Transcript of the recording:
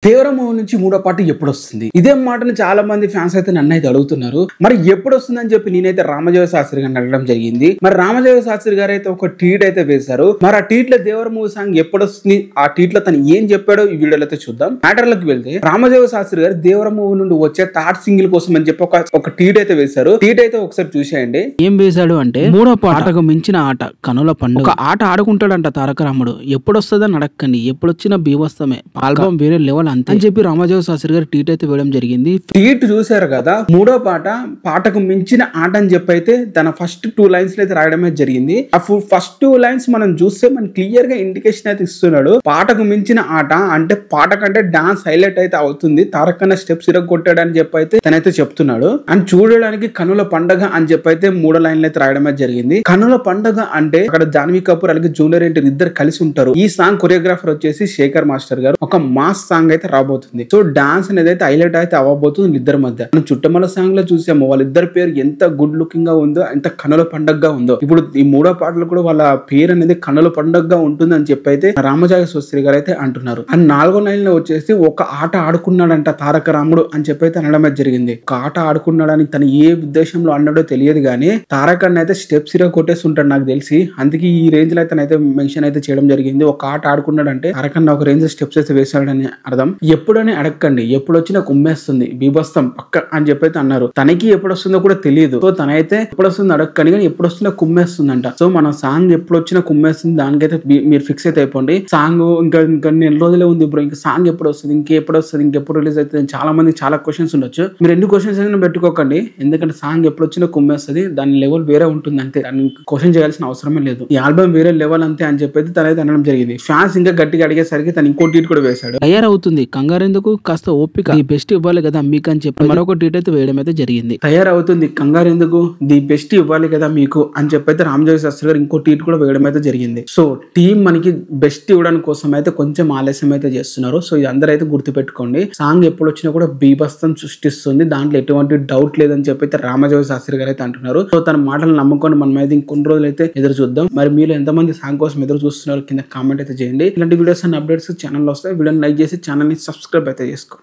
దేవర movie నుంచి మూడో part ఎప్పుడు వస్తుంది? ఇదే మాటని చాలా మంది ఫ్యాన్స్ అయితే నన్ను అయితే అడుగుతున్నారు. మరి ఎప్పుడు వస్తుందని చెప్పి నేనైతే రామజోగయ్య శాస్త్రి గారిని అడగడం జరిగింది. మరి రామజోగయ్య శాస్త్రి గారు అయితే ఒక ట్వీట్ అయితే వేశారు. మరి ఆ ట్వీట్ లో దేవర మూవీ సాంగ్ ఎప్పుడు వస్తుంది, ఆ ట్వీట్ లో తను ఏం చెప్పాడో ఈ వీడియోలో అయితే చూద్దాం. మ్యాటర్ లోకి వెళ్తే రామజోగయ్య శాస్త్రి గారు దేవర మూవీ నుండి వచ్చే థర్డ్ సింగిల్ కోసం అని చెప్పి ఒక ట్వీట్ అయితే వేశారు. ట్వీట్ అయితే ఒకసారి చూసేయండి. ఏం వేశాడు అంటే, మూడో పాటకు మించిన ఆట కనుల పండుగ. ఒక ఆట ఆడుకుంటాడంట తారక రాముడు. ఎప్పుడు వస్తుందని అడగండి, ఎప్పుడు వచ్చినా బీవస్తమే, ఆల్బమ్ వేరే లెవెల్ అంతే అని చెప్పి రామజోగయ్య శాస్త్రి గారు ట్వీట్ అయితే వేయడం జరిగింది. ట్వీట్ చూసారు కదా, మూడో పాటకు మించిన ఆట అని చెప్పి అయితే తన ఫస్ట్ 2 లైన్స్ అయితే రాయడమే జరిగింది. ఆ ఫస్ట్ 2 లైన్స్ మనం చూస్తే మనకి క్లియర్ గా ఇండికేషన్ అయితే ఇస్తున్నాడు. పాటకు మించిన ఆట అంటే పాట కంటే డాన్స్ హైలైట్ అయితే అవుతుంది, తారక్ అన్న స్టెప్స్ ఇరగొట్టాడు అని చెప్పి అయితే తనైతే చెప్తున్నాడు. అండ్ చూడడానికి కనుల పండగ అని చెప్పి అయితే 3 లైన్లు అయితే రాయడమే జరిగింది. కనుల పండగ అంటే అక్కడ జాన్వీ కపూర్ అలాగే జూనియర్ ఎన్టీఆర్ ఇద్దరు కలిసి ఉంటారు. ఈ సాంగ్ కొరియోగ్రాఫర్ వచ్చేసి శేఖర్ మాస్టర్ గారు. ఒక మాస్ సాంగ్ అయితే రాబోతుంది. సో డాన్స్ అనేది అయితే హైలైట్ అయితే అవ్వబోతుంది ఇద్దరి మధ్య. మనం చుట్టమల సాంగ్ లో చూసాము, వాళ్ళిద్దరి పేరు ఎంత గుడ్ లుకింగ్ గా ఉందో, ఎంత కనుల పండగగా ఉందో. ఇప్పుడు ఈ మూడో పాటలు కూడా వాళ్ళ పేరు అనేది కనుల పండగగా ఉంటుంది అని చెప్పి అయితే రామజోగయ్య శాస్త్రి గారు అయితే అంటున్నారు. అండ్ 4వ లైన్ లో వచ్చేసి ఒక ఆట ఆడుకున్నాడంట తారక రాముడు అని చెప్పి అయితే అనడమే జరిగింది. ఒక ఆట ఆడుకున్నాడని తను ఏ ఉద్దేశంలో అన్నాడో తెలియదు కానీ తారక్ అన్న అయితే స్టెప్స్ ఇరగ కొట్టేసి ఉంటాడు నాకు తెలిసి. అందుకే ఈ రేంజ్ లో అయితే మెన్షన్ అయితే చేయడం జరిగింది. ఒక ఆట ఆడుకున్నాడంటే తారక్ అన్న ఒక రేంజ్ స్టెప్స్ అయితే వేశాడని అర్థం. ఎప్పుడని అడగండి, ఎప్పుడు వచ్చినా కుమ్మేస్తుంది, బీభత్సం పక్క అని చెప్పి అయితే అన్నారు. తనకి ఎప్పుడు వస్తుందో కూడా తెలియదు. సో తనైతే ఎప్పుడు వస్తుందో అడగండి, కానీ ఎప్పుడు వస్తుందో కుమ్మేస్తుందంట. సో మన సాంగ్ ఎప్పుడు వచ్చినా కుమ్మేస్తుంది, దానికైతే మీరు ఫిక్స్ అయితే అయిపోండి. సాంగ్ ఇంకా ఎన్ని రోజులే ఉంది బ్రో, ఇంకా సాంగ్ ఎప్పుడు వస్తుంది, ఇంకెప్పుడు వస్తుంది, ఇంకెప్పుడు రిలీజ్ అవుతుంది, చాలా మంది చాలా క్వశ్చన్స్ ఉండొచ్చు. మీరు ఎన్ని క్వశ్చన్స్ అయినా పెట్టుకోకండి, ఎందుకంటే సాంగ్ ఎప్పుడు వచ్చినా కుమ్మేస్తుంది, దాని లెవెల్ వేరే ఉంటుంది అంతే. దాన్ని క్వశ్చన్ చేయాల్సిన అవసరమే లేదు. ఈ ఆల్బమ్ వేరే లెవెల్ అంతే అని చెప్పి తనైతే అనడం జరిగింది. ఫ్యాన్స్ ఇంకా గట్టిగా అడిగేసరికి తను ఇంకో ట్వీట్ కూడా వేశాడు. తయారవుతుంది కంగారెందుకు, కాస్త ఓపిక, ది బెస్ట్ ఇవ్వాలి కదా మీకు అని చెప్పి మరొక ట్వీట్ అయితే వేయడం అయితే జరిగింది. తయారవుతుంది కంగారు ఎందుకు, ది బెస్ట్ ఇవ్వాలి కదా మీకు అని చెప్పి అయితే రామజోగయ్య శాస్త్రి గారు ఇంకో ట్వీట్ కూడా వేయడం అయితే జరిగింది. సో టీం మనకి బెస్ట్ ఇవ్వడానికి కోసం అయితే కొంచెం ఆలస్యం అయితే చేస్తున్నారు. సో ఇది అందరూ అయితే గుర్తుపెట్టుకోండి. సాంగ్ ఎప్పుడు వచ్చినా కూడా బీభత్సం సృష్టిస్తుంది, దాంట్లో ఎటువంటి డౌట్ లేదని చెప్పి అయితే రామజోగయ్య శాస్త్రి గారు అయితే అంటున్నారు. సో తన మాటలు నమ్ముకొని మనం అయితే ఇంకొన్ని రోజులు అయితే ఎదురు చూద్దాం. మరి మీరు ఎంతమంది సాంగ్ కోసం ఎదురు చూస్తున్నారు కింద కామెంట్ అయితే చేయండి. ఇలాంటి వీడియోస్ అండ్ అప్డేట్స్ ఛానల్ లో వస్తాయి. వీడియోని లైక్ చేసి ఛానల్ ని సబ్స్క్రైబ్ అయితే చేసుకోండి.